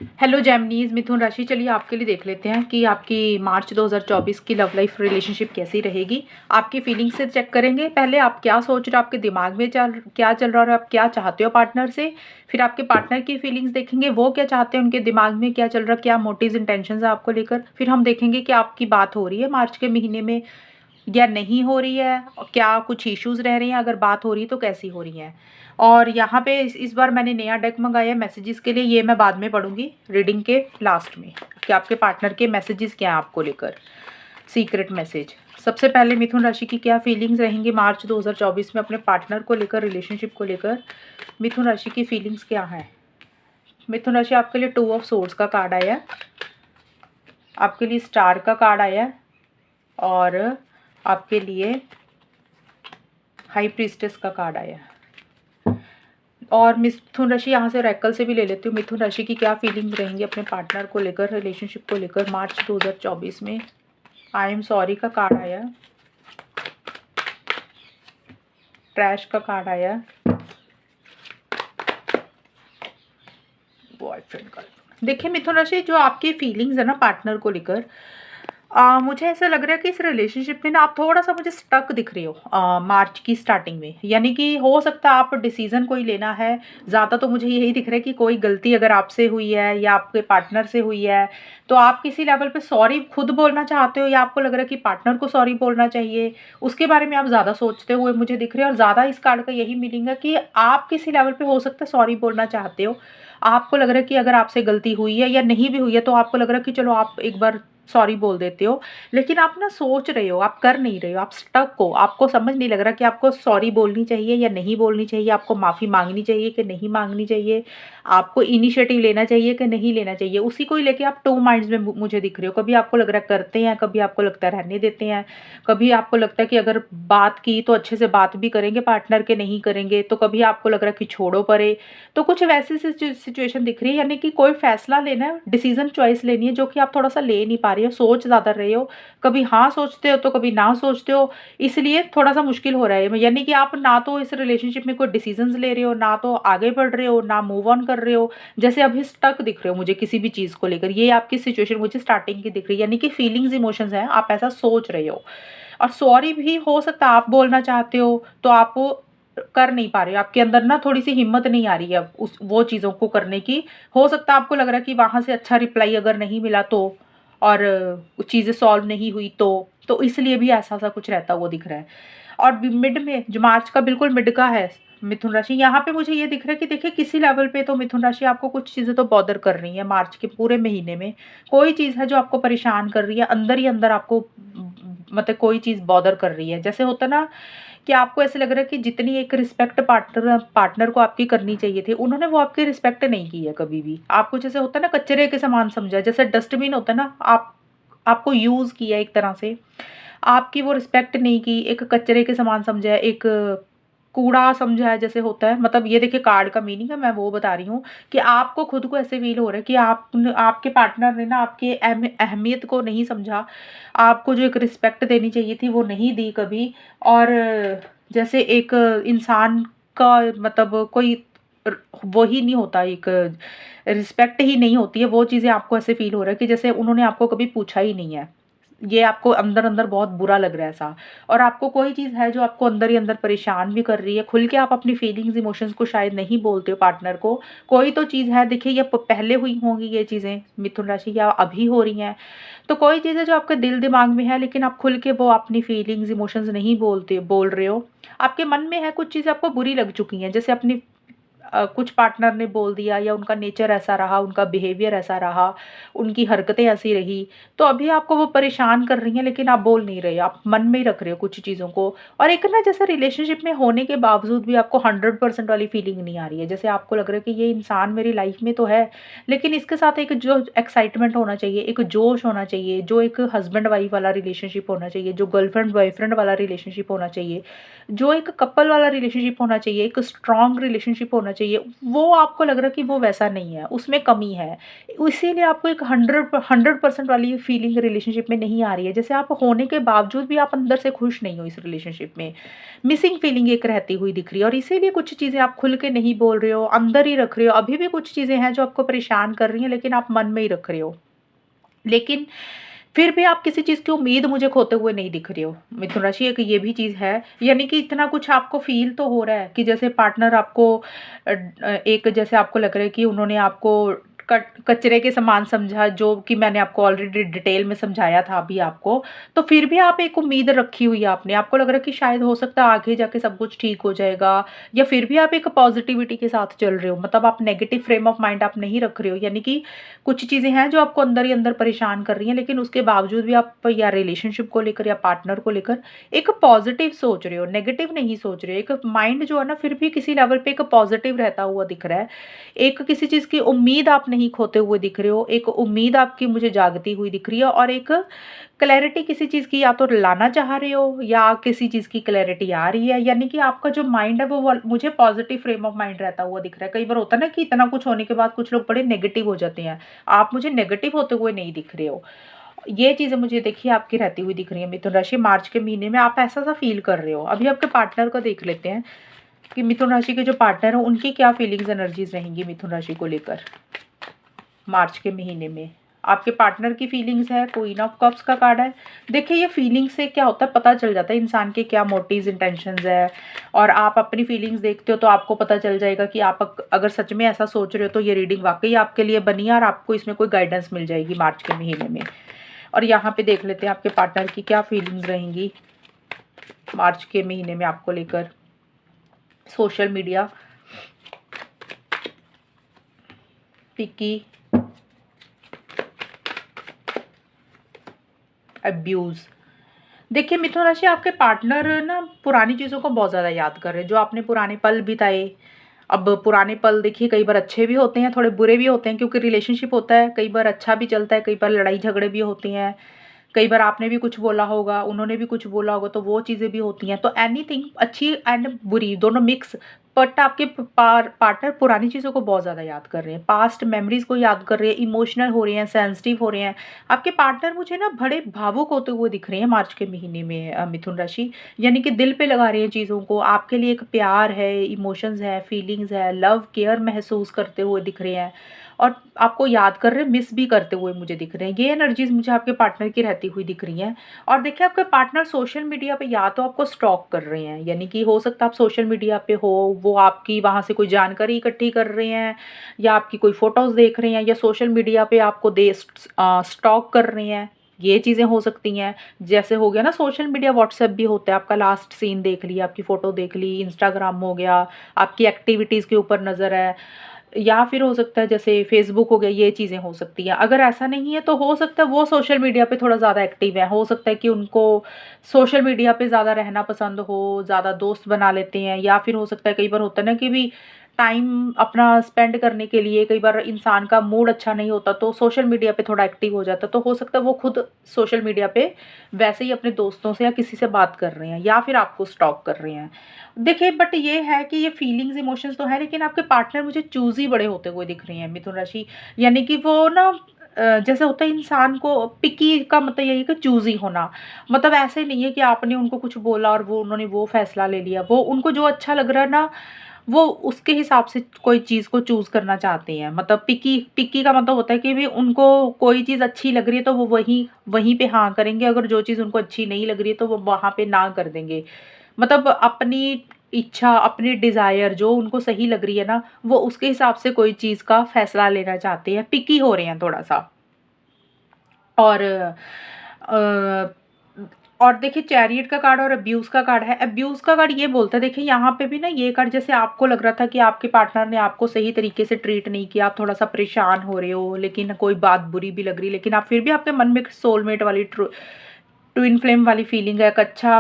Hello जेमिनीज, मिथुन राशि। चलिए आपके लिए देख लेते हैं कि आपकी मार्च 2024 की लव लाइफ रिलेशनशिप कैसी रहेगी। आपकी फीलिंग्स से चेक करेंगे। पहले आप क्या सोच रहे हो, आपके दिमाग में क्या चल रहा है और आप क्या चाहते हो पार्टनर से। फिर आपके पार्टनर की फीलिंग्स देखेंगे, वो क्या चाहते हैं, उनके दिमाग में क्या चल रहा है, क्या मोटिव्स इंटेंशंस है आपको लेकर। फिर हम देखेंगे कि आपकी बात हो रही है मार्च के महीने में या नहीं हो रही है, और क्या कुछ इश्यूज रह रही हैं, अगर बात हो रही है तो कैसी हो रही हैं। और यहाँ पे इस बार मैंने नया डेक मंगाया है मैसेजेस के लिए, ये मैं बाद में पढ़ूंगी रीडिंग के लास्ट में कि आपके पार्टनर के मैसेजेस क्या हैं आपको लेकर, सीक्रेट मैसेज। सबसे पहले मिथुन राशि की क्या फीलिंग्स रहेंगी मार्च 2024 में अपने पार्टनर को लेकर, रिलेशनशिप को लेकर। मिथुन राशि की फीलिंग्स क्या है। मिथुन राशि, आपके लिए 2 ऑफ सोर्ड्स का कार्ड आया है, आपके लिए स्टार का कार्ड आया है, और आपके लिए हाई प्रीस्टेस का कार्ड आया है। और मिथुन राशि, यहाँ से रैकल से भी ले लेती हूँ। मिथुन राशि की क्या फीलिंग्स रहेंगी अपने पार्टनर को लेकर, रिलेशनशिप को लेकर मार्च 2024 में। आई एम सॉरी का कार्ड आया, ट्रैश का कार्ड आया, बॉयफ्रेंड का। देखिए मिथुन राशि, जो आपकी फीलिंग्स है ना पार्टनर को लेकर, मुझे ऐसा लग रहा है कि इस रिलेशनशिप में ना आप थोड़ा सा मुझे स्टक दिख रहे हो मार्च की स्टार्टिंग में। यानी कि हो सकता है आप डिसीजन कोई लेना है। ज़्यादा तो मुझे यही दिख रहा है कि कोई गलती अगर आपसे हुई है या आपके पार्टनर से हुई है, तो आप किसी लेवल पे सॉरी खुद बोलना चाहते हो, या आपको लग रहा है कि पार्टनर को सॉरी बोलना चाहिए। उसके बारे में आप ज़्यादा सोचते हुए मुझे दिख रहे हो। और ज़्यादा इस कार्ड का यही मीनिंग है कि आप किसी लेवल पे हो सकता है सॉरी बोलना चाहते हो। आपको लग रहा है कि अगर आपसे गलती हुई है या नहीं भी हुई है, तो आपको लग रहा है कि चलो आप एक बार सॉरी बोल देते हो। लेकिन आप ना सोच रहे हो, आप कर नहीं रहे हो, आप स्टक हो। आपको समझ नहीं लग रहा कि आपको सॉरी बोलनी चाहिए या नहीं बोलनी चाहिए, आपको माफ़ी मांगनी चाहिए कि नहीं मांगनी चाहिए, आपको इनिशिएटिव लेना चाहिए कि नहीं लेना चाहिए। उसी को ही लेके आप 2 माइंड्स में मुझे दिख रहे हो। कभी आपको लग रहा है करते हैं, कभी आपको लगता है रहने देते हैं, कभी आपको लगता है कि अगर बात की तो अच्छे से बात भी करेंगे पार्टनर के, नहीं करेंगे तो कभी आपको लग रहा है कि छोड़ो परे। तो कुछ वैसी सिचुएशन दिख रही है। यानी कि कोई फैसला लेना है, डिसीजन चॉइस लेनी है, जो कि आप थोड़ा सा ले नहीं पा रहे हो, सोच ज़्यादा रहे हो। कभी हाँ सोचते हो तो कभी ना सोचते हो, इसलिए थोड़ा सा मुश्किल हो रहा है। यानी कि आप ना तो इस रिलेशनशिप में कोई डिसीजंस ले रहे हो, ना तो आगे बढ़ रहे हो, ना मूव ऑन कर रहे हो। जैसे अभी स्टक दिख रहे हो मुझे किसी भी चीज़ को लेकर। ये आपकी सिचुएशन मुझे स्टार्टिंग की दिख रही है। यानी कि फीलिंग्स इमोशंस हैं, आप ऐसा सोच रहे हो। और सॉरी भी हो सकता है आप बोलना चाहते हो, तो आप वो कर नहीं पा रहे हो। आपके अंदर ना थोड़ी सी हिम्मत नहीं आ रही है उस वो चीज़ों को करने की। हो सकता है आपको लग रहा है कि वहाँ से अच्छा रिप्लाई अगर नहीं मिला तो, और चीज़ें सॉल्व नहीं हुई तो इसलिए भी ऐसा कुछ रहता हुआ दिख रहा है। और मिड में जो मार्च का बिल्कुल मिड का है मिथुन राशि, यहाँ पे मुझे ये दिख रहा है कि देखिए किसी लेवल पे तो मिथुन राशि आपको कुछ चीज़ें तो बॉदर कर रही है मार्च के पूरे महीने में। कोई चीज़ है जो आपको परेशान कर रही है, अंदर ही अंदर आपको मतलब कोई चीज़ बॉदर कर रही है। जैसे होता ना कि आपको ऐसे लग रहा है कि जितनी एक रिस्पेक्ट पार्टनर पार्टनर को आपकी करनी चाहिए थी, उन्होंने वो आपकी रिस्पेक्ट नहीं की है कभी भी। आपको जैसे होता है ना कचरे के समान समझा है, जैसे डस्टबिन होता है ना, आपको यूज़ किया एक तरह से, आपकी वो रिस्पेक्ट नहीं की, एक कचरे के समान समझा है, एक कूड़ा समझा है जैसे होता है। मतलब ये देखिए कार्ड का मीनिंग है, मैं वो बता रही हूँ कि आपको खुद को ऐसे फ़ील हो रहा है कि आपके पार्टनर ने ना आपके अहमियत को नहीं समझा, आपको जो एक रिस्पेक्ट देनी चाहिए थी वो नहीं दी कभी। और जैसे एक इंसान का मतलब कोई र वो ही नहीं होता, एक रिस्पेक्ट ही नहीं होती है, वो चीज़ें आपको ऐसे फ़ील हो रहा है कि जैसे उन्होंने आपको कभी पूछा ही नहीं है। ये आपको अंदर-अंदर बहुत बुरा लग रहा है ऐसा। और आपको कोई चीज़ है जो आपको अंदर ही अंदर परेशान भी कर रही है। खुल के आप अपनी फीलिंग्स, इमोशंस को शायद नहीं बोलते हो पार्टनर को। कोई तो चीज़ है, देखिए ये प पहले हुई होंगी ये चीज़ें मिथुन राशि, या अभी हो रही हैं। तो कोई चीज़ है जो आपके दिल-दिमाग में है, लेकिन आप खुल के वो अपनी फीलिंग्स, इमोशंस नहीं बोल रहे हो। आपके मन में है, कुछ चीज़ें आपको बुरी लग चुकी हैं। जैसे अपनी कुछ पार्टनर ने बोल दिया, या उनका नेचर ऐसा रहा, उनका बिहेवियर ऐसा रहा, उनकी हरकतें ऐसी रही, तो अभी आपको वो परेशान कर रही हैं, लेकिन आप बोल नहीं रहे हो, आप मन में ही रख रहे हो कुछ चीज़ों को। और एक ना जैसे रिलेशनशिप में होने के बावजूद भी आपको 100% वाली फीलिंग नहीं आ रही है। जैसे आपको लग रहा है कि ये इंसान मेरी लाइफ में तो है, लेकिन इसके साथ एक जो एक्साइटमेंट होना चाहिए, एक जोश होना चाहिए, जो एक हस्बैंड वाइफ वाला रिलेशनशिप होना चाहिए, जो गर्लफ्रेंड बॉयफ्रेंड वाला रिलेशनशिप होना चाहिए, जो एक कपल वाला रिलेशनशिप होना चाहिए, एक स्ट्रॉन्ग रिलेशनशिप होना चाहिए, चाहिए, वो आपको लग रहा है कि वो वैसा नहीं है, उसमें कमी है। इसीलिए आपको एक 100% वाली फीलिंग रिलेशनशिप में नहीं आ रही है। जैसे आप होने के बावजूद भी आप अंदर से खुश नहीं हो इस रिलेशनशिप में। मिसिंग फीलिंग एक रहती हुई दिख रही है और इसीलिए कुछ चीज़ें आप खुल के नहीं बोल रहे हो, अंदर ही रख रहे हो। अभी भी कुछ चीज़ें हैं जो आपको परेशान कर रही हैं, लेकिन आप मन में ही रख रहे हो। लेकिन फिर भी आप किसी चीज़ की उम्मीद मुझे खोते हुए नहीं दिख रहे हो। मिथुन राशि, एक ये भी चीज़ है, यानी कि इतना कुछ आपको फ़ील तो हो रहा है कि जैसे पार्टनर आपको एक जैसे आपको लग रहा है कि उन्होंने आपको कट कचरे के समान समझा, जो कि मैंने आपको ऑलरेडी डिटेल में समझाया था अभी आपको। तो फिर भी आप एक उम्मीद रखी हुई है आपने, आपको लग रहा है कि शायद हो सकता है आगे जाके सब कुछ ठीक हो जाएगा, या फिर भी आप एक पॉज़िटिविटी के साथ चल रहे हो। मतलब आप नेगेटिव फ्रेम ऑफ माइंड आप नहीं रख रहे हो, यानी कि कुछ चीज़ें हैं जो आपको अंदर ही अंदर परेशान कर रही हैं, लेकिन उसके बावजूद भी आप या रिलेशनशिप को लेकर या पार्टनर को लेकर एक पॉजिटिव सोच रहे हो, नेगेटिव नहीं सोच रहे हो। एक माइंड जो है ना फिर भी किसी लेवल पे एक पॉजिटिव रहता हुआ दिख रहा है। एक किसी चीज़ की उम्मीद आप नहीं खोते हुए दिख रहे हो, एक उम्मीद आपकी मुझे जागती हुई दिख रही है, और एक क्लैरिटी किसी चीज़ की या तो लाना चाह रहे हो या किसी चीज़ की क्लैरिटी आ रही है। यानी कि आपका जो माइंड है वो मुझे पॉजिटिव फ्रेम ऑफ माइंड रहता हुआ दिख रहा है। कई बार होता है ना कि इतना कुछ होने के बाद कुछ लोग बड़े नेगेटिव हो जाते हैं, आप मुझे नेगेटिव होते हुए नहीं दिख रहे हो। ये चीज़ें मुझे देखिए आपकी रहती हुई दिख रही है मिथुन राशि। मार्च के महीने में आप ऐसा-सा फ़ील कर रहे हो। अभी आपके पार्टनर को देख लेते हैं कि मिथुन राशि के जो पार्टनर हैं उनकी क्या फीलिंग्स एनर्जीज़ रहेंगी मिथुन राशि को लेकर मार्च के महीने में। आपके पार्टनर की फीलिंग्स है, क्वीन ऑफ कप्स का कार्ड है। देखिए ये फीलिंग्स से क्या होता है, पता चल जाता है इंसान के क्या मोटिव्स इंटेंशंस है, और आप अपनी फीलिंग्स देखते हो तो आपको पता चल जाएगा कि आप अगर सच में ऐसा सोच रहे हो तो ये रीडिंग वाकई आपके लिए बनी है और आपको इसमें कोई गाइडेंस मिल जाएगी मार्च के महीने में। और यहाँ पे देख लेते हैं आपके पार्टनर की क्या फीलिंग्स रहेंगी मार्च के महीने में आपको लेकर। सोशल मीडिया, पिकी, अब्यूज़। देखिए मिथुन राशि, आपके पार्टनर ना पुरानी चीज़ों को बहुत ज़्यादा याद कर रहे हैं, जो आपने पुराने पल बिताए। अब पुराने पल देखिए कई बार अच्छे भी होते हैं, थोड़े बुरे भी होते हैं, क्योंकि रिलेशनशिप होता है, कई बार अच्छा भी चलता है, कई बार लड़ाई झगड़े भी होती हैं, कई बार आपने भी कुछ बोला होगा, उन्होंने भी कुछ बोला होगा, तो वो चीज़ें भी होती हैं। तो एनीथिंग अच्छी एंड बुरी दोनों मिक्स, बट आपके पार्टनर पुरानी चीज़ों को बहुत ज़्यादा याद कर रहे हैं, पास्ट मेमोरीज़ को याद कर रहे हैं, इमोशनल हो रहे हैं, सेंसिटिव हो रहे हैं। आपके पार्टनर मुझे ना बड़े भावुक होते हुए दिख रहे हैं मार्च के महीने में मिथुन राशि। यानी कि दिल पे लगा रहे हैं चीज़ों को, आपके लिए एक प्यार है, इमोशंस है, फीलिंग्स है, लव केयर महसूस करते हुए दिख रहे हैं, और आपको याद कर रहे हैं, मिस भी करते हुए मुझे दिख रहे हैं। ये एनर्जीज़ मुझे आपके पार्टनर की रहती हुई दिख रही हैं। और देखिए आपके पार्टनर सोशल मीडिया पे या तो आपको स्टॉक कर रहे हैं, यानी कि हो सकता है आप सोशल मीडिया पे हो, वो आपकी वहाँ से कोई जानकारी इकट्ठी कर रहे हैं, या आपकी कोई फ़ोटोज़ देख रहे हैं, या सोशल मीडिया पे आपको स्टॉक कर रहे हैं। ये चीज़ें हो सकती हैं। जैसे हो गया ना सोशल मीडिया, व्हाट्सएप भी होता है, आपका लास्ट सीन देख लिया, आपकी फ़ोटो देख ली, इंस्टाग्राम हो गया, आपकी एक्टिविटीज़ के ऊपर नज़र है, या फिर हो सकता है जैसे फ़ेसबुक हो गया, ये चीज़ें हो सकती हैं। अगर ऐसा नहीं है तो हो सकता है वो सोशल मीडिया पे थोड़ा ज़्यादा एक्टिव है, हो सकता है कि उनको सोशल मीडिया पे ज़्यादा रहना पसंद हो, ज़्यादा दोस्त बना लेते हैं, या फिर हो सकता है कई बार होता है ना कि भी टाइम अपना स्पेंड करने के लिए कई बार इंसान का मूड अच्छा नहीं होता तो सोशल मीडिया पे थोड़ा एक्टिव हो जाता है, तो हो सकता है वो खुद सोशल मीडिया पे वैसे ही अपने दोस्तों से या किसी से बात कर रहे हैं, या फिर आपको स्टॉक कर रहे हैं। देखिए बट ये है कि ये फीलिंग्स इमोशंस तो है, लेकिन आपके पार्टनर मुझे चूज़ी बड़े होते हुए दिख रहे हैं मिथुन राशि। यानी कि वो ना जैसे होता है इंसान को, पिकी का मतलब यही है कि चूज़ी होना। मतलब ऐसे नहीं है कि आपने उनको कुछ बोला और वो उन्होंने वो फैसला ले लिया, वो उनको जो अच्छा लग रहा है ना, वो उसके हिसाब से कोई चीज़ को चूज़ करना चाहते हैं। मतलब पिकी पिकी का मतलब होता है कि भी उनको कोई चीज़ अच्छी लग रही है तो वो वहीं वहीं पे हाँ करेंगे, अगर जो चीज़ उनको अच्छी नहीं लग रही है तो वो वहाँ पे ना कर देंगे। मतलब अपनी इच्छा, अपनी डिज़ायर जो उनको सही लग रही है ना, वो उसके हिसाब से कोई चीज़ का फ़ैसला लेना चाहते हैं, पिकी हो रहे हैं थोड़ा-सा। और अ, और देखिए चैरियट का कार्ड और अब्यूज़ का कार्ड है। अब्यूज़ का कार्ड ये बोलता है, देखिए यहाँ पे भी ना ये कार्ड, जैसे आपको लग रहा था कि आपके पार्टनर ने आपको सही तरीके से ट्रीट नहीं किया, आप थोड़ा-सा परेशान हो रहे हो, लेकिन कोई बात बुरी भी लग रही है, लेकिन आप फिर भी आपके मन में एक सोलमेट वाली ट्विन फ्लेम वाली फीलिंग है, एक अच्छा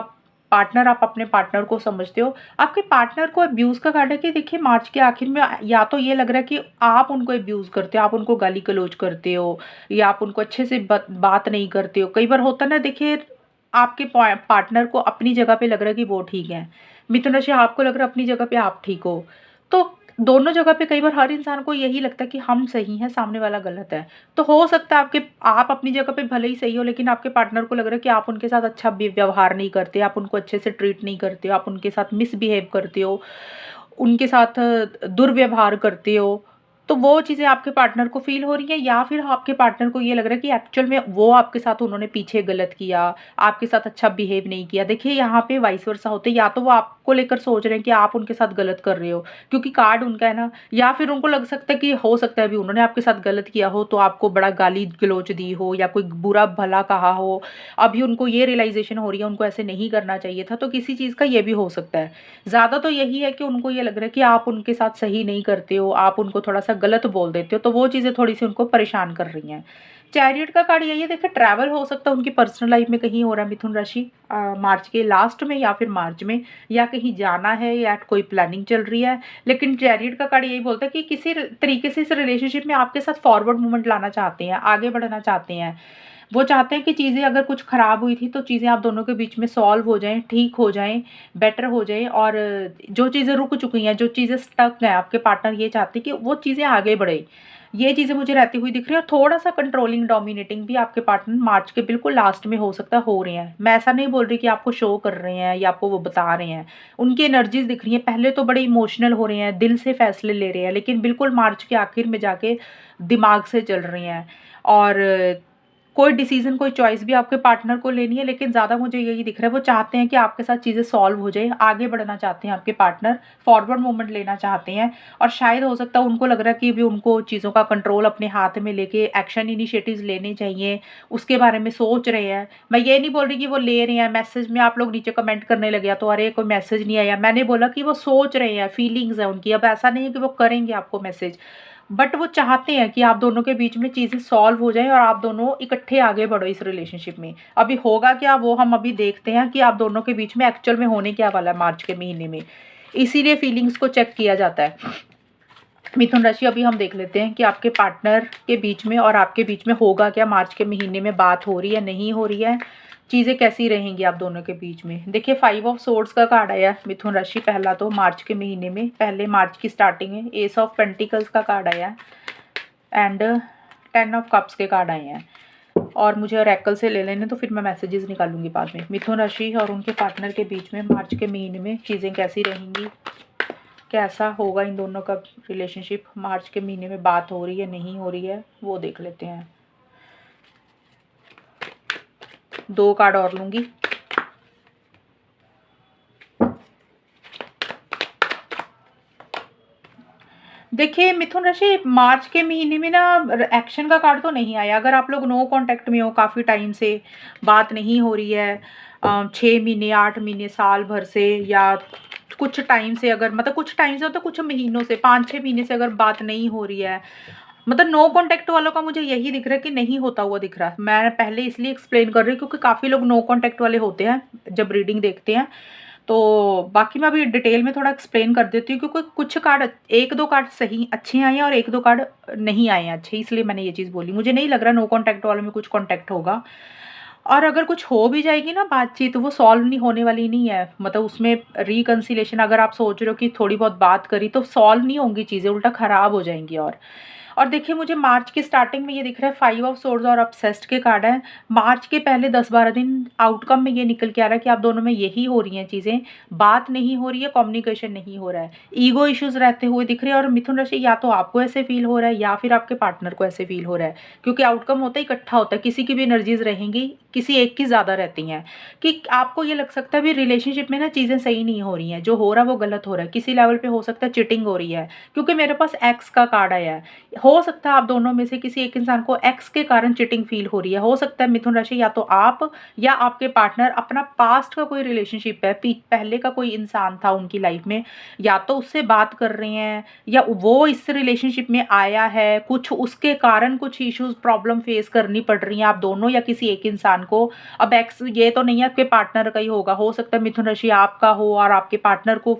पार्टनर, आप अपने पार्टनर को समझते हो। आपके पार्टनर को अब्यूज़ का कार्ड है कि देखिए मार्च के आखिर में या तो ये लग रहा है कि आप उनको अब्यूज़ करते हो, आप उनको गाली-गलौज करते हो, या आप उनको अच्छे से बात नहीं करते हो। कई बार होता है ना, देखिए आपके पार्टनर को अपनी जगह पे लग रहा है कि वो ठीक है। मिथुन राशि, आपको लग रहा है अपनी जगह पे आप ठीक हो। तो दोनों जगह पे कई बार हर इंसान को यही लगता है कि हम सही हैं, सामने वाला गलत है। तो हो सकता है आप अपनी जगह पे भले ही सही हो, लेकिन आपके पार्टनर को लग रहा है कि आप उनके साथ अच्छा व्यवहार नहीं करते, आप उनको अच्छे से ट्रीट नहीं करते हो, आप उनके साथ मिसबिहेव करते हो, उनके साथ दुर्व्यवहार करते हो। तो वो चीज़ें आपके पार्टनर को फ़ील हो रही हैं, या फिर आपके पार्टनर को ये लग रहा है कि एक्चुअल में वो आपके साथ उन्होंने पीछे गलत किया, आपके साथ अच्छा बिहेव नहीं किया। देखिए यहाँ पे वाइस वर्सा होते हैं, या तो वो आपको लेकर सोच रहे हैं कि आप उनके साथ गलत कर रहे हो, क्योंकि कार्ड उनका है ना, या फिर उनको लग सकता है कि हो सकता है अभी उन्होंने आपके साथ गलत किया हो, तो आपको बड़ा गाली-गलौच दी हो या कोई बुरा-भला कहा हो। अभी उनको ये रियलाइज़ेशन हो रही है, उनको ऐसे नहीं करना चाहिए था, तो किसी चीज़ का ये भी हो सकता है। ज़्यादा तो यही है कि उनको ये लग रहा है कि आप उनके साथ सही नहीं करते हो, आप उनको थोड़ा-सा गलत बोल देते हो, तो वो चीज़ें थोड़ी-सी उनको परेशान कर रही हैं। चैरियट का कार्ड यही है, देखिए ट्रैवल हो सकता है उनकी पर्सनल लाइफ में कहीं हो रहा है मिथुन राशि, मार्च के लास्ट में या फिर मार्च में, या कहीं जाना है या कोई प्लानिंग चल रही है। लेकिन चैरियट का कार्ड यही बोलता है कि किसी तरीके से इस रिलेशनशिप में आपके साथ फॉरवर्ड मूवमेंट लाना चाहते हैं, आगे बढ़ना चाहते हैं। वो चाहते हैं कि चीज़ें अगर कुछ ख़राब हुई थी तो चीज़ें आप दोनों के बीच में सॉल्व हो जाएँ, ठीक हो जाएँ, बेटर हो जाएँ, और जो चीज़ें रुक चुकी हैं, जो चीज़ें स्टक हैं, आपके पार्टनर ये चाहते हैं कि वो चीज़ें आगे बढ़े। ये चीज़ें मुझे रहती हुई दिख रही हैं, और थोड़ा-सा कंट्रोलिंग, डोमिनेटिंग भी आपके पार्टनर मार्च के बिल्कुल लास्ट में हो सकता है हो रहे हैं। मैं ऐसा नहीं बोल रही कि आपको शो कर रहे हैं या आपको वो बता रहे हैं। उनकी एनर्जीज़ दिख रही हैं, पहले तो बड़े इमोशनल हो रहे हैं, दिल से फैसले ले रहे हैं, लेकिन बिल्कुल मार्च के आखिर में जाके दिमाग से चल रहे हैं। और कोई डिसीज़न, कोई चॉइस भी आपके पार्टनर को लेनी है, लेकिन ज़्यादा मुझे यही दिख रहा है, वो चाहते हैं कि आपके साथ चीज़ें सॉल्व हो जाए, आगे बढ़ना चाहते हैं आपके पार्टनर, फॉरवर्ड मूवमेंट लेना चाहते हैं। और शायद हो सकता है उनको लग रहा है कि अभी उनको चीज़ों का कंट्रोल अपने हाथ में लेके एक्शन इनिशिएटिव्स लेने चाहिए, उसके बारे में सोच रहे हैं। मैं ये नहीं बोल रही कि वो ले रहे हैं, मैसेज में आप लोग नीचे कमेंट करने लगे या तो अरे कोई मैसेज नहीं आया, मैंने बोला कि वो सोच रहे हैं, फीलिंग्स है उनकी। अब ऐसा नहीं है कि वो करेंगे आपको मैसेज, बट वो चाहते हैं कि आप दोनों के बीच में चीज़ें सॉल्व हो जाएँ और आप दोनों इकट्ठे आगे बढ़ो इस रिलेशनशिप में। अभी होगा क्या, वो हम अभी देखते हैं कि आप दोनों के बीच में एक्चुअल में होने क्या वाला है मार्च के महीने में। इसीलिए फीलिंग्स को चेक किया जाता है। मिथुन राशि, अभी हम देख लेते हैं कि आपके पार्टनर के बीच में और आपके बीच में होगा क्या, मार्च के महीने में बात हो रही है, नहीं हो रही है, चीज़ें कैसी रहेंगी आप दोनों के बीच में। देखिए 5 ऑफ सोर्ड्स का कार्ड आया मिथुन राशि, पहला तो मार्च के महीने में, पहले मार्च की स्टार्टिंग में एस ऑफ पेंटिकल्स का कार्ड आया एंड 10 ऑफ कप्स के कार्ड आए हैं। और मुझे ऑरेकल से ले लेने तो फिर मैं मैसेजेस निकालूंगी बाद में। मिथुन राशि और उनके पार्टनर के बीच में मार्च के महीने में चीज़ें कैसी रहेंगी, कैसा होगा इन दोनों का रिलेशनशिप, मार्च के महीने में बात हो रही है, नहीं हो रही है, वो देख लेते हैं। 2 कार्ड और लूँगी। देखिए मिथुन राशि, मार्च के महीने में ना एक्शन का कार्ड तो नहीं आया। अगर आप लोग नो कांटेक्ट में हो, काफ़ी टाइम से बात नहीं हो रही है, 6 महीने, 8 महीने, साल भर से, या कुछ टाइम से, अगर मतलब कुछ टाइम से हो तो कुछ महीनों से, 5-6 महीने से अगर बात नहीं हो रही है, मतलब नो कांटेक्ट वालों का मुझे यही दिख रहा है कि नहीं होता हुआ दिख रहा है। मैं पहले इसलिए एक्सप्लेन कर रही हूँ क्योंकि काफ़ी लोग नो कांटेक्ट वाले होते हैं जब रीडिंग देखते हैं। तो बाकी मैं अभी डिटेल में थोड़ा एक्सप्लेन कर देती हूँ, क्योंकि कुछ कार्ड, 1-2 कार्ड सही अच्छे आए हैं और 1-2 कार्ड नहीं आए हैं अच्छे, इसलिए मैंने ये चीज़ बोली। मुझे नहीं लग रहा नो कॉन्टैक्ट वालों में कुछ कॉन्टैक्ट होगा, और अगर कुछ हो भी जाएगी ना बातचीत, वो सॉल्व नहीं होने वाली नहीं है। मतलब उसमें रिकंसिलिएशन, अगर आप सोच रहे हो कि थोड़ी बहुत बात करी तो सॉल्व नहीं होंगी चीज़ें, उल्टा ख़राब हो जाएँगी। और देखिए मुझे मार्च की स्टार्टिंग में ये दिख रहा है 5 ऑफ सोर्ड्स और ऑब्सेस्ड के कार्ड हैं। मार्च के पहले 10-12 दिन आउटकम में ये निकल के आ रहा है कि आप दोनों में यही हो रही हैं चीज़ें, बात नहीं हो रही है, कम्युनिकेशन नहीं हो रहा है, ईगो इश्यूज़ रहते हुए दिख रहे हैं। और मिथुन राशि, या तो आपको ऐसे फ़ील हो रहा है या फिर आपके पार्टनर को ऐसे फ़ील हो रहा है, क्योंकि आउटकम होता है इकट्ठा होता है, किसी की भी एनर्जीज़ रहेंगी, किसी एक की ज़्यादा रहती हैं, कि आपको ये लग सकता है अभी रिलेशनशिप में ना चीज़ें सही नहीं हो रही हैं, जो हो रहा है वो गलत हो रहा है, किसी लेवल पे हो सकता है चीटिंग हो रही है, क्योंकि मेरे पास एक्स का कार्ड आया है। हो सकता है आप दोनों में से किसी एक इंसान को एक्स के कारण चीटिंग फील हो रही है। हो सकता है मिथुन राशि, या तो आप या आपके पार्टनर अपना पास्ट का कोई रिलेशनशिप है, पहले का कोई इंसान था उनकी लाइफ में, या तो उससे बात कर रहे हैं, या वो इस रिलेशनशिप में आया है, कुछ उसके कारण कुछ इश्यूज, प्रॉब्लम फेस करनी पड़ रही हैं आप दोनों या किसी एक इंसान को। अब एक्स ये तो नहीं है आपके पार्टनर का ही होगा, हो सकता है मिथुन राशि आपका हो और आपके पार्टनर को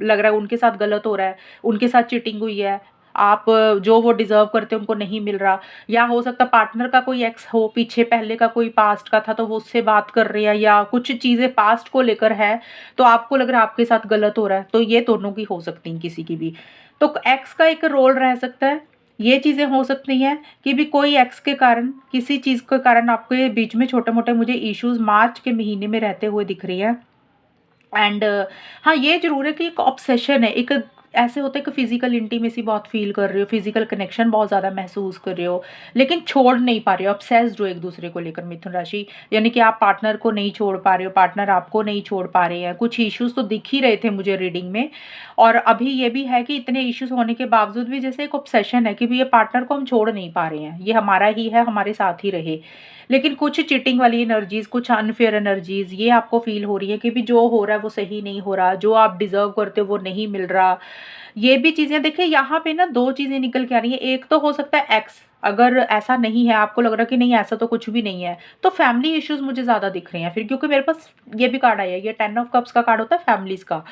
लग रहा है उनके साथ गलत हो रहा है, उनके साथ चीटिंग हुई है, आप जो वो डिज़र्व करते हैं उनको नहीं मिल रहा। या हो सकता है पार्टनर का कोई एक्स हो, पीछे पहले का कोई पास्ट का था तो वो उससे बात कर रहे हैं, या कुछ चीज़ें पास्ट को लेकर है तो आपको लग रहा है आपके साथ गलत हो रहा है। तो ये दोनों की हो सकती हैं, किसी की भी। तो एक्स का एक रोल रह सकता है। ये चीज़ें हो सकती हैं कि भी कोई एक्स के कारण, किसी चीज़ के कारण आपके बीच में छोटे-मोटे मुझे इश्यूज़ मार्च के महीने में रहते हुए दिख रही हैं। एंड हाँ, ये ज़रूर है कि एक ऑब्सेशन है, एक ऐसे होता है कि फिज़िकल इंटीमेसी बहुत फ़ील कर रहे हो, फिज़िकल कनेक्शन बहुत ज़्यादा महसूस कर रहे हो, लेकिन छोड़ नहीं पा रहे हो, ऑब्सेस्ड हो एक-दूसरे को लेकर मिथुन राशि। यानी कि आप पार्टनर को नहीं छोड़ पा रहे हो, पार्टनर आपको नहीं छोड़ पा रहे हैं। कुछ इश्यूज़ तो दिख ही रहे थे मुझे रीडिंग में, और अभी ये भी है कि इतने इश्यूज़ होने के बावजूद भी जैसे एक ऑब्सेशन है कि भई ये पार्टनर को हम छोड़ नहीं पा रहे हैं, ये हमारा ही है, हमारे साथ ही रहे। लेकिन कुछ चीटिंग वाली एनर्जीज़, कुछ अनफेयर एनर्जीज़ ये आपको फ़ील हो रही है कि भी जो हो रहा है वो सही नहीं हो रहा, जो आप डिज़र्व करते हो वो नहीं मिल रहा। ये भी चीज़ें देखिए यहाँ पे ना 2 चीज़ें निकल के आ रही हैं। एक तो हो सकता है एक्स, अगर ऐसा नहीं है, आपको लग रहा है कि नहीं ऐसा तो कुछ भी नहीं है, तो फैमिली इश्यूज़ मुझे ज़्यादा दिख रहे हैं फिर, क्योंकि मेरे पास ये भी कार्ड आया है, ये 10 ऑफ कप्स का कार्ड होता है फैमिलीज़ का।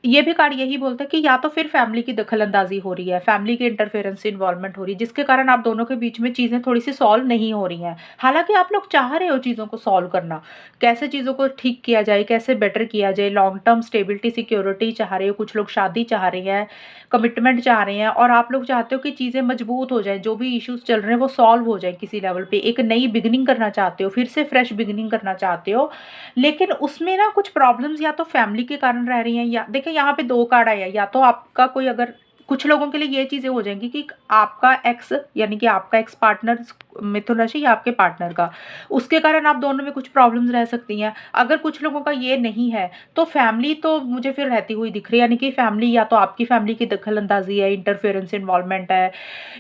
ये भी कार्ड यही बोलता है कि या तो फिर फैमिली की दखल-अंदाज़ी हो रही है, फैमिली की इंटरफेरेंस से इन्वॉल्वमेंट हो रही है, जिसके कारण आप दोनों के बीच में चीज़ें थोड़ी-सी सॉल्व नहीं हो रही हैं। हालाँकि आप लोग चाह रहे हो चीज़ों को सॉल्व करना, कैसे चीज़ों को ठीक किया जाए, कैसे बेटर किया जाए, लॉन्ग टर्म स्टेबिलिटी, सिक्योरिटी चाह रहे हो, कुछ लोग शादी चाह रहे हैं, कमिटमेंट चाह रहे हैं, और आप लोग चाहते हो कि चीज़ें मजबूत हो जाएँ, जो भी इश्यूज़ चल रहे हैं वो सॉल्व हो जाएँ किसी लेवल पे, एक नई बिगिनिंग करना चाहते हो, फिर से फ्रेश बिगिनिंग करना चाहते हो। लेकिन उसमें ना कुछ प्रॉब्लम्स या तो फैमिली के कारण रह रही हैं, या देखिए यहाँ पे 2 कार्ड आया है, या तो आपका कोई, अगर कुछ लोगों के लिए ये चीज़ें हो जाएँगी कि आपका एक्स, यानी कि आपका एक्स पार्टनर मिथुन राशि या आपके पार्टनर का, उसके कारण आप दोनों में कुछ प्रॉब्लम्स रह सकती हैं। अगर कुछ लोगों का ये नहीं है, तो फैमिली तो मुझे फिर रहती हुई दिख रही है, यानी कि फैमिली या तो आपकी फैमिली की दखल-अंदाज़ी है, इंटरफेरेंस, इन्वॉल्वमेंट है,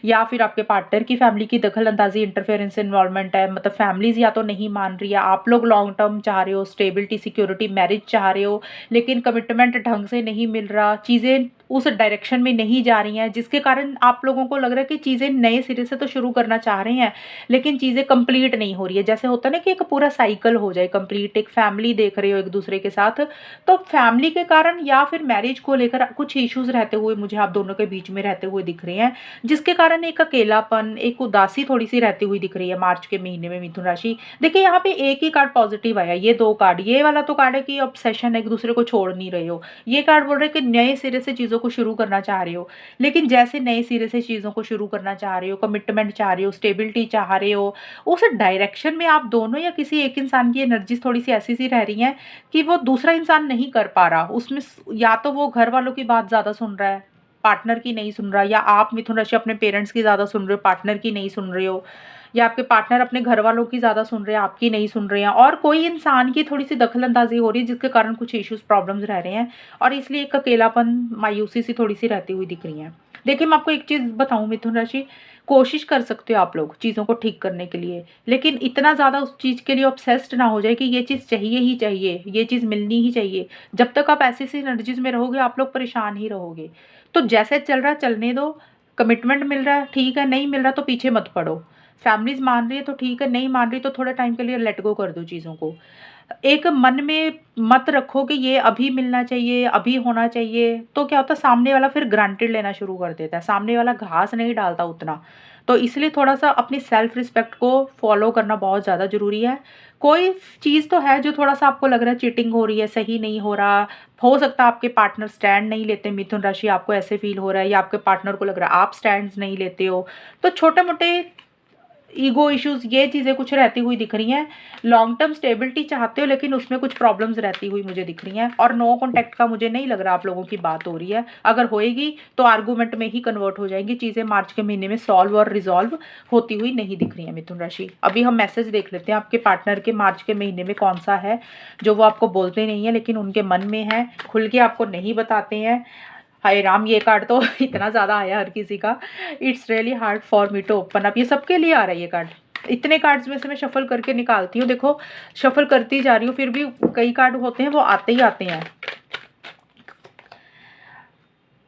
या फिर आपके पार्टनर की फैमिली की दखल-अंदाज़ी, इंटरफेरेंस, इन्वॉल्वमेंट है। मतलब फैमिलीज़ या तो नहीं मान रही है, आप लोग लॉन्ग टर्म चाह रहे हो, स्टेबिलिटी, सिक्योरिटी, मैरिज चाह रहे हो, लेकिन कमिटमेंट ढंग से नहीं मिल रहा, चीज़ें उस डायरेक्शन में नहीं जा रही हैं, जिसके कारण आप लोगों को लग रहा है कि चीज़ें नए सिरे से तो शुरू करना चाह रहे हैं, लेकिन चीज़ें कंप्लीट नहीं हो रही है। जैसे होता है ना कि एक पूरा साइकिल हो जाए कंप्लीट, एक फैमिली देख रहे हो एक-दूसरे के साथ, तो फैमिली के कारण या फिर मैरिज को लेकर कुछ इश्यूज़ रहते हुए मुझे आप दोनों के बीच में रहते हुए दिख रहे हैं। जिसके कारण एक अकेलापन, एक उदासी थोड़ी-सी रहती हुई दिख रही है मार्च के महीने में मिथुन राशि। देखिए यहाँ पे एक ही कार्ड पॉज़िटिव आया, ये 2 कार्ड, ये वाला तो कार्ड है कि ऑब्सेशन है, एक-दूसरे को छोड़ नहीं रहे हो। ये कार्ड बोल रहा है कि नए सिरे से चीज़ों को शुरू करना चाह रहे हो। लेकिन जैसे नए सिरे से चीज़ों को शुरू करना चाह रहे हो, कमिटमेंट चाह रहे हो, स्टेबिलिटी चाह रहे हो, उस डायरेक्शन में आप दोनों या किसी एक इंसान की एनर्जीज़ थोड़ी-सी ऐसी-सी रह रही हैं कि वो दूसरा इंसान नहीं कर पा रहा। उसमें या तो वो घर वालों की बात ज़्यादा सुन रहा है, पार्टनर की नहीं सुन रहा, या आप मिथुन राशि अपने पेरेंट्स की ज़्यादा सुन रहे हो, पार्टनर की नहीं सुन रहे हो, या आपके पार्टनर अपने घर वालों की ज़्यादा सुन रहे हैं, आपकी नहीं सुन रहे हैं, और कोई इंसान की थोड़ी-सी दखल-अंदाज़ी हो रही है, जिसके कारण कुछ इश्यूज़, प्रॉब्लम्स रह रहे हैं, और इसलिए एक अकेलापन, मायूसी-सी थोड़ी-सी रहती हुई दिख रही है। देखिए, मैं आपको एक चीज़ बताऊँ मिथुन राशि, कोशिश कर सकते हो आप लोग चीज़ों को ठीक करने के लिए, लेकिन इतना ज़्यादा उस चीज़ के लिए ऑब्सेस्ड ना हो जाए कि ये चीज़ चाहिए ही चाहिए, ये चीज़ मिलनी ही चाहिए। जब तक आप ऐसी-ऐसी एनर्जीज़ में रहोगे, आप लोग परेशान ही रहोगे। तो जैसे चल रहा है चलने दो, कमिटमेंट मिल रहा है ठीक है, नहीं मिल रहा तो पीछे मत पड़ो। फैमिलीज़ मान रही है तो ठीक है, नहीं मान रही तो थोड़े टाइम के लिए लेट गो कर दो चीज़ों को। एक मन में मत रखो कि ये अभी मिलना चाहिए, अभी होना चाहिए, तो क्या होता है सामने वाला फिर ग्रांटेड लेना शुरू कर देता है, सामने वाला घास नहीं डालता उतना। तो इसलिए थोड़ा-सा अपनी सेल्फ रिस्पेक्ट को फ़ॉलो करना बहुत ज़्यादा ज़रूरी है। कोई चीज़ तो है जो थोड़ा-सा आपको लग रहा है चीटिंग हो रही है, सही नहीं हो रहा, हो सकता है आपके पार्टनर स्टैंड नहीं लेते मिथुन राशि, आपको ऐसे फ़ील हो रहा है, या आपके पार्टनर को लग रहा है आप स्टैंड्स नहीं लेते हो। तो छोटे-मोटे ईगो इश्यूज़ ये चीज़ें कुछ रहती हुई दिख रही हैं। लॉन्ग टर्म स्टेबिलिटी चाहते हो, लेकिन उसमें कुछ प्रॉब्लम्स रहती हुई मुझे दिख रही हैं, और नो कॉन्टैक्ट का मुझे नहीं लग रहा आप लोगों की बात हो रही है। अगर होएगी तो आर्गुमेंट में ही कन्वर्ट हो जाएँगी चीज़ें, मार्च के महीने में सॉल्व और रिज़ॉल्व होती हुई नहीं दिख रही हैं मिथुन राशि। अभी हम मैसेज देख लेते हैं आपके पार्टनर के मार्च के महीने में कौन-सा है, जो वो आपको बोलते नहीं है लेकिन उनके मन में है, खुल के आपको नहीं बताते हैं। हाय राम! ये कार्ड तो इतना ज़्यादा आया हर किसी का, it's really hard for me to open up, ये सबके लिए आ रहा है ये कार्ड। इतने कार्ड्स में से मैं शफ़ल करके निकालती हूँ, देखो शफ़ल करती जा रही हूँ, फिर भी कई कार्ड होते हैं वो आते ही आते हैं।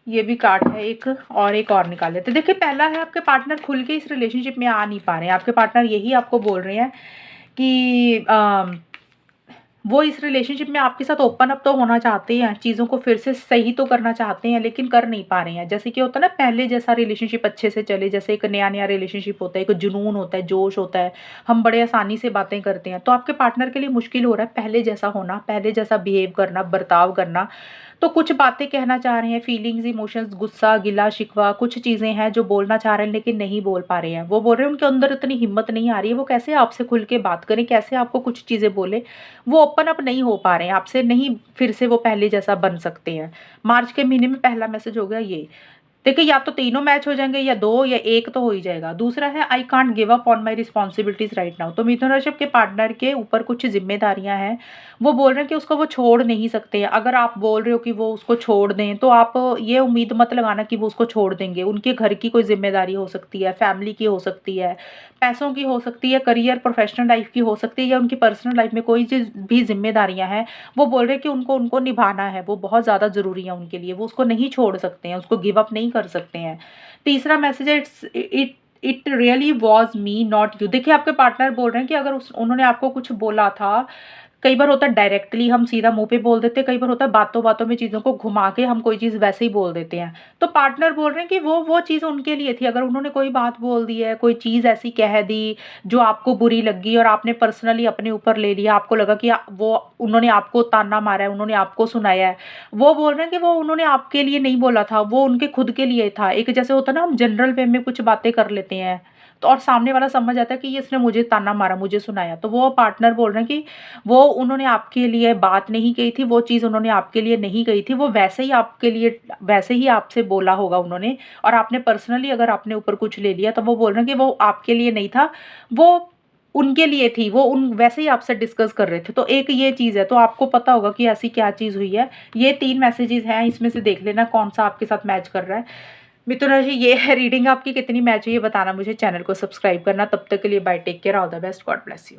ये भी कार्ड है एक, और एक और निकाल लेते हैं। देखिए, पहला है आपके पार्टनर खुल के इस रिलेशनशिप में आ नहीं पा रहे हैं। आपके पार्टनर यही आपको बोल रहे हैं कि वो इस रिलेशनशिप में आपके साथ ओपन अप तो होना चाहते हैं, चीज़ों को फिर से सही तो करना चाहते हैं, लेकिन कर नहीं पा रहे हैं। जैसे कि होता है ना, पहले जैसा रिलेशनशिप अच्छे से चले, जैसे एक नया-नया रिलेशनशिप होता है, एक जुनून होता है, जोश होता है, हम बड़े आसानी से बातें करते हैं। तो आपके पार्टनर के लिए मुश्किल हो रहा है पहले जैसा होना, पहले जैसा बिहेव करना, बर्ताव करना। तो कुछ बातें कहना चाह रहे हैं, फीलिंग्स, इमोशंस, गुस्सा, गिला-शिकवा, कुछ चीज़ें हैं जो बोलना चाह रहे हैं लेकिन नहीं बोल पा रहे हैं। वो बोल रहे हैं उनके अंदर इतनी हिम्मत नहीं आ रही है, वो कैसे आपसे खुल के बात करें, कैसे आपको कुछ चीज़ें बोलें। वो ओपन अप नहीं हो पा रहे हैं, आपसे नहीं फिर से वो पहले जैसा बन सकते हैं। मार्च के महीने में पहला मैसेज हो गया ये। देखिए, या तो तीनों मैच हो जाएँगे या 2 या 1 तो हो ही जाएगा। दूसरा है I can't give up on my responsibilities right now. तो मिथुन राशि के पार्टनर के ऊपर कुछ ज़िम्मेदारियाँ हैं। वो बोल रहे हैं कि उसको वो छोड़ नहीं सकते हैं। अगर आप बोल रहे हो कि वो उसको छोड़ दें, तो आप ये उम्मीद मत लगाना कि वो उसको छोड़ देंगे। उनके घर की कोई ज़िम्मेदारी हो सकती है, फैमिली की हो सकती है, पैसों की हो सकती है, करियर, प्रोफ़ेशनल लाइफ़ की हो सकती है या उनकी पर्सनल लाइफ़ में कोई चीज़ भी ज़िम्मेदारियाँ हैं। वो बोल रहे हैं कि उनको उनको निभाना है, वो बहुत ज़्यादा ज़रूरी है उनके लिए, वो उसको नहीं छोड़ सकते हैं, उसको गिव अप नहीं कर सकते हैं। तीसरा मैसेज है it really was me not you. देखिए, आपके पार्टनर बोल रहे हैं कि अगर उस उन्होंने आपको कुछ बोला था, कई बार होता है डायरेक्टली हम सीधा मुँह पे बोल देते हैं, कई बार होता है बातों-बातों में चीज़ों को घुमा के हम कोई चीज़ वैसे ही बोल देते हैं। तो पार्टनर बोल रहे हैं कि वो चीज़ उनके लिए थी, अगर उन्होंने कोई बात बोल दी है, कोई चीज़ ऐसी कह दी जो आपको बुरी लगी और आपने पर्सनली अपने ऊपर ले लिया, आपको लगा कि वो उन्होंने आपको ताना मारा है, उन्होंने आपको सुनाया है। वो बोल रहे हैं कि वो उन्होंने आपके लिए नहीं बोला था, वो उनके खुद के लिए था। एक जैसे होता है ना, हम जनरल वे में कुछ बातें कर लेते हैं, तो और सामने वाला समझ आता है कि ये इसने मुझे ताना मारा, मुझे सुनाया। तो वो पार्टनर बोल रहे हैं कि वो उन्होंने आपके लिए बात नहीं कही थी, वो चीज़ उन्होंने आपके लिए नहीं कही थी, वो वैसे ही आपके लिए वैसे ही आपसे बोला होगा उन्होंने, और आपने पर्सनली अगर आपने ऊपर कुछ ले लिया, तो वो बोल रहे हैं कि वो आपके लिए नहीं था, वो उनके लिए थी, वो उन वैसे ही आपसे डिस्कस कर रहे थे। तो एक ये चीज़ है, तो आपको पता होगा कि ऐसी क्या चीज़ हुई है। ये 3 मैसेजेस हैं, इसमें से देख लेना कौन-सा आपके साथ मैच कर रहा है। मिथुन राशि, ये है रीडिंग आपकी कितनी मैच हुई है बताना मुझे, चैनल को सब्सक्राइब करना। तब तक के लिए bye, take care, all the best, God bless you.